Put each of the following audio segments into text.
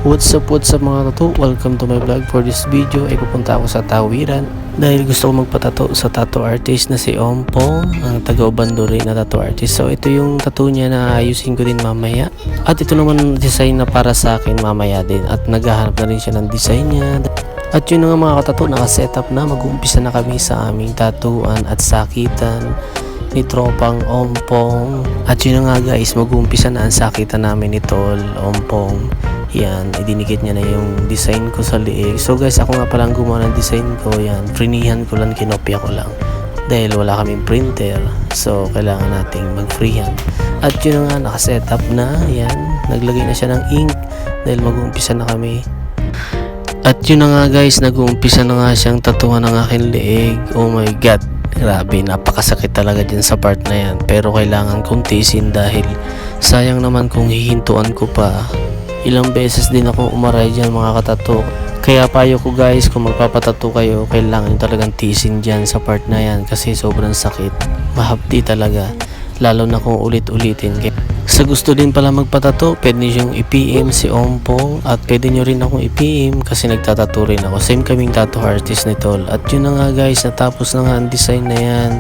What's up mga tattoo? Welcome to my vlog. For this video ay pupunta ako sa Tawiran dahil gusto ko magpatato sa tattoo artist na si Ompong, ang taga-Ubanduri na tattoo artist. So ito yung tattoo niya na ayusin ko din mamaya. At ito naman design na para sa akin mamaya din. At naghahanap na rin siya ng design niya. At yun nga mga katato, naka-setup na. Mag-uumpisa na kami sa aming tattooan at sakitan ni tropang Ompong. At yun nga guys, mag-uumpisa na ang sakitan namin ni Tol Ompong. Yan, idinikit niya na yung design ko sa liig. So guys, ako nga palang gumawa ng design ko. Yan, prinihan ko lang, kinopya ko lang. Dahil wala kaming printer. So, kailangan nating mag-freehand. At yun nga, nakasetup na. Yan, naglagay na siya ng ink. Dahil mag-uumpisa na kami. At yun na nga guys, nag-uumpisa na nga siyang tatuan ng aking liig. Oh my God. Grabe, napakasakit talaga dyan sa part na yan. Pero kailangan kong tiisin dahil sayang naman kung hihintuan ko pa. Ilang beses din ako umaray dyan mga katato. Kaya payo ko guys, kung magpapatato kayo, kailangan nyo talagang tiisin dyan sa part na yan kasi sobrang sakit. Mahapdi talaga. Lalo na kung ulit-ulitin. Sa gusto din pala magpatato, pwede nyo i-PM si Ompong at pwede nyo rin akong i-PM kasi nagtatato rin ako. Same kaming tattoo artist ni Tol. At yun na nga guys, natapos na nga ang design na yan.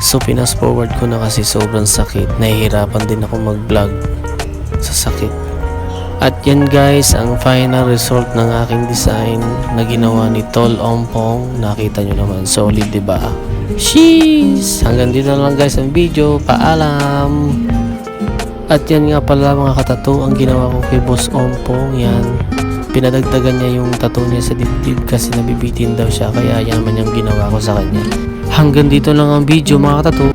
So pinas forward ko na kasi sobrang sakit. Nahihirapan din ako mag-vlog sa sakit. At yan guys, ang final result ng aking design na ginawa ni Tol Ompong. Nakita nyo naman, solid diba? Sheesh! Hanggang dito na lang guys ang video. Paalam! At yan nga pala mga katato, ang ginawa ko kay Boss Ompong. Yan, pinadagdagan niya yung tattoo niya sa dibdib kasi nabibitin daw siya. Kaya yan naman yung ginawa ko sa kanya. Hanggang dito lang ang video mga katato.